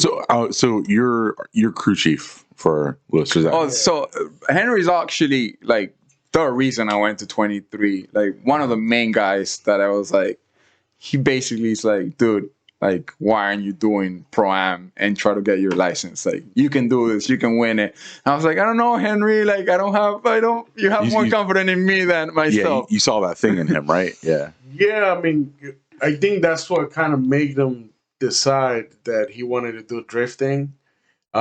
So you're crew chief for Lewis. Is that? Oh, so Henry's actually like the reason I went to 23. Like one of the main guys that I was like, he basically is like, dude, like, why aren't you doing Pro-Am and try to get your license? Like, you can do this, you can win it. I was like, I don't know, Henry. Like, you have more confidence in me than myself. Yeah, you saw that thing in him, right? Yeah. Yeah, I mean, I think that's what kind of made him decide that he wanted to do drifting. He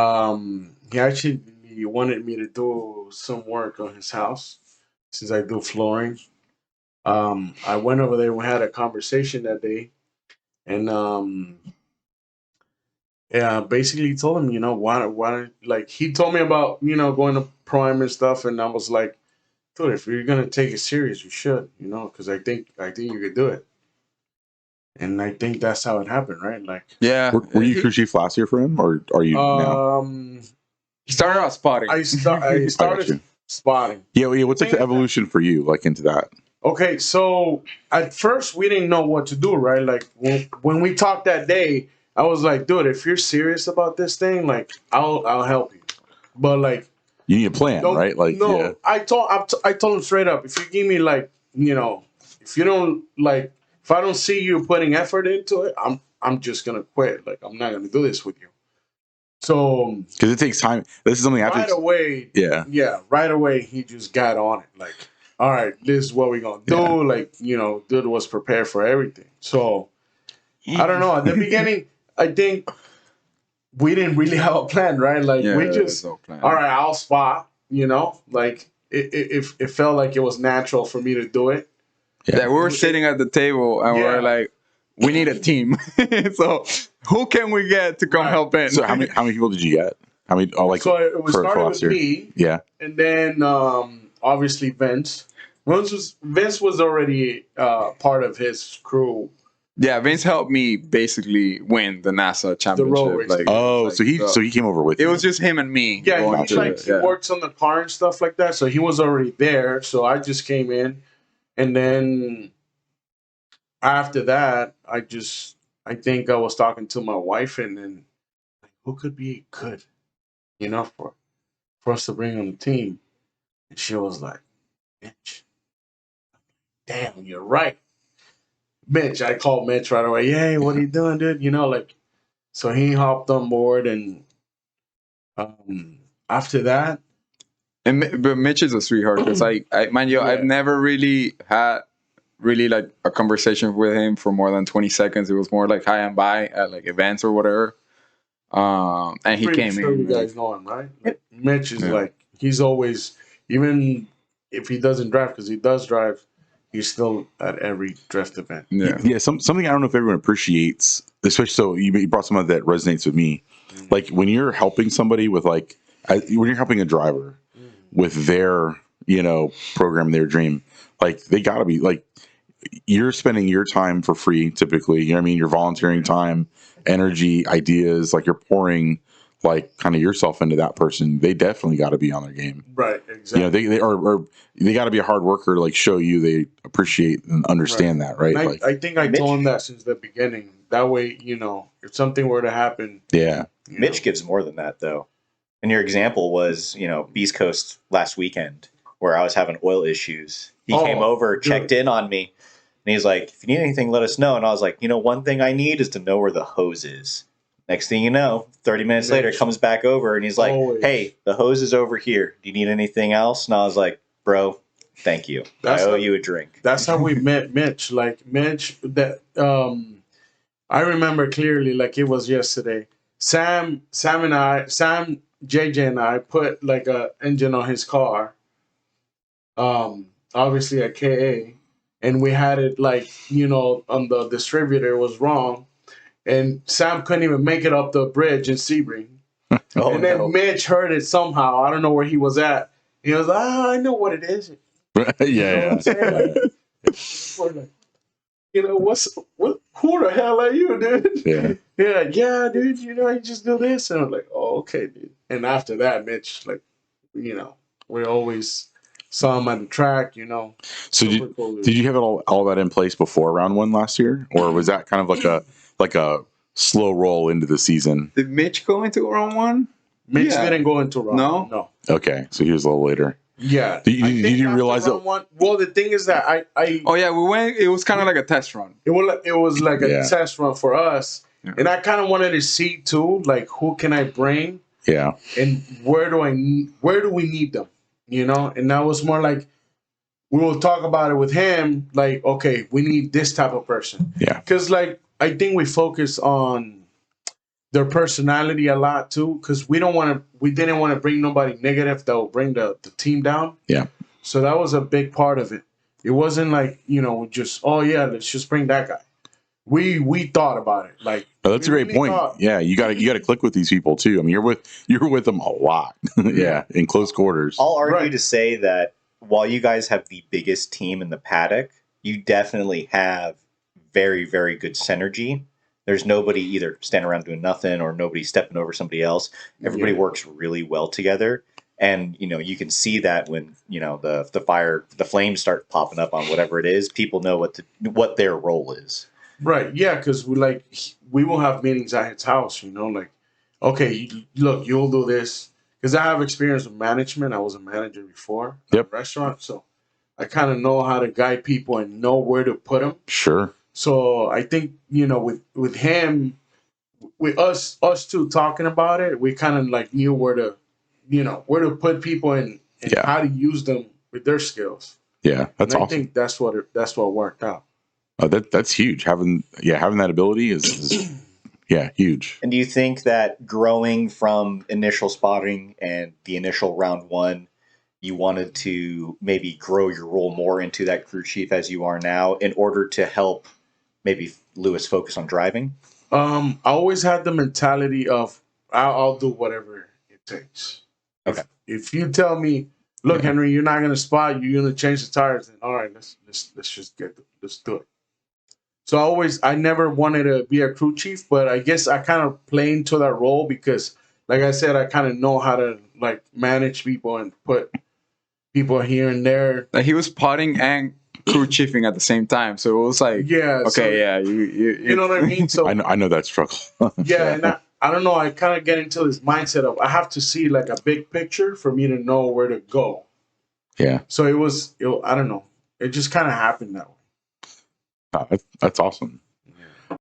actually wanted me to do some work on his house since I do flooring. I went over there and we had a conversation that day, and yeah, basically told him, why, like he told me about, going to Prime and stuff, and I was like, dude, if you're gonna take it serious, you should, because I think you could do it, and I think that's how it happened, right? Like, Yeah. Were you crew chief last year for him, or are you now? He started out spotting. I started spotting. Yeah, what's like the evolution for you, like into that? Okay, so at first we didn't know what to do, right? Like when we talked that day, I was like, dude, if you're serious about this thing, like I'll help you. But like You need a plan, right? Like no, yeah. I told him straight up, if you give me like, if you don't like, if I don't see you putting effort into it, I'm just gonna quit. Like I'm not gonna do this with you. So because it takes time. This is something right away. Yeah, right away he just got on it. Like, all right, this is what we're gonna do. Yeah. Like, dude was prepared for everything. So I don't know. At the beginning, I think we didn't really have a plan, right? Like we just, all right, I'll spot. Like it felt like it was natural for me to do it. Yeah, we were sitting at the table and we were like, we need a team. So who can we get to come help in? So how many people did you get? How many? Oh, like so it was started with me. Yeah, and then obviously Vince. Vince was already part of his crew. Yeah, Vince helped me basically win the NASA championship. So he came over with you. It was just him and me. Yeah, he works on the car and stuff like that. So he was already there. So I just came in, and then after that, I think I was talking to my wife, and then who could be good, for us to bring on the team, and she was like, Mitch. Damn, you're right. Mitch, I called Mitch right away. Hey, what are you doing, dude? So he hopped on board, and after that, but Mitch is a sweetheart because I've never really had like a conversation with him for more than 20 seconds. It was more like hi and bye at like events or whatever. And he came in. You guys know him, right? Like, Mitch is like, he's always, even if he doesn't drive, because he does drive, he's still at every drift event. Yeah. Something I don't know if everyone appreciates, especially so you brought someone that resonates with me. Mm-hmm. Like when you're helping somebody with when you're helping a driver with their, program, their dream, like they gotta be like, you're spending your time for free typically. You know what I mean? You're volunteering time, energy, ideas, like you're pouring like kind of yourself into that person. They definitely got to be on their game. Right. Exactly. They got to be a hard worker to like show you they appreciate and understand that. Right. I think I told him that since the beginning. That way, if something were to happen. Yeah. Mitch gives more than that though. And your example was, Beast Coast last weekend where I was having oil issues. He came over, checked in on me. And he's like, if you need anything, let us know. And I was like, one thing I need is to know where the hose is. Next thing you know, 30 minutes later, comes back over and he's like, hey, the hose is over here. Do you need anything else? And I was like, bro, thank you. I owe you a drink. That's how we met Mitch. Like Mitch, I remember clearly like it was yesterday. Sam, JJ and I put like a engine on his car. Obviously a KA. And we had it like, on the distributor was wrong. And Sam couldn't even make it up the bridge in Sebring. And then Mitch heard it somehow. I don't know where he was at. He was like, I know what it is. Yeah. Who the hell are you, dude? Yeah. Yeah, dude, you just do this. And I'm like, oh, okay, dude. And after that, Mitch, like, we always saw him on the track, So did you have all that in place before round one last year? Or was that kind of like a slow roll into the season. Did Mitch go into round one? Mitch Yeah. didn't go into round No? one. No. Okay, so he was a little later. Yeah. Did you after realize round that? one, well, the thing is that I Oh yeah, we went. It was kind of like a test run. it was like a Yeah. test run for us, Yeah. and I kind of wanted to see too, like who can I bring Yeah, and where do we need them, you know? And that was more like we will talk about it with him, like okay, we need this type of person, yeah, because like I think we focus on their personality a lot too, because we didn't want to bring nobody negative that will bring the team down. yeah. So that was a big part of it. It wasn't like, just, oh yeah, let's just bring that guy. We thought about it. Like, Oh, that's a we great really point. thought- Yeah, you got to click with these people too. I mean, you're with them a lot. Yeah, in close quarters. I'll argue Right. to say that while you guys have the biggest team in the paddock, you definitely have very, very good synergy. There's nobody either standing around doing nothing or nobody stepping over somebody else. Everybody Yeah. works really well together. And, you can see that when, the flames start popping up on whatever it is, people know what their role is. Right, yeah, because we will have meetings at his house, like, okay, look, you'll do this. Because I have experience with management. I was a manager before at Yep. a restaurant. So I kind of know how to guide people and know where to put them. Sure. So I think, with him, with us two talking about it, we kind of like knew where to put people in and Yeah. how to use them with their skills. Yeah, that's and I awesome. think that's what worked out. That's huge. Having that ability is huge. And do you think that growing from initial spotting and the initial round one, you wanted to maybe grow your role more into that crew chief as you are now in order to help maybe Lewis focus on driving? I always had the mentality of I'll do whatever it takes. Okay. If you tell me, look, Henry, you're not gonna spot, you're gonna change the tires, then all right, let's just let's do it. So I never wanted to be a crew chief, but I guess I kind of play into that role because, like I said, I kind of know how to like manage people and put people here and there. Like he was potting and crew chiefing at the same time, so it was like, Yeah. okay, so, yeah, you know what I mean? So I know that struggle. yeah, and I don't know. I kind of get into this mindset of I have to see like a big picture for me to know where to go. Yeah. So I don't know. It just kind of happened that way. That's awesome.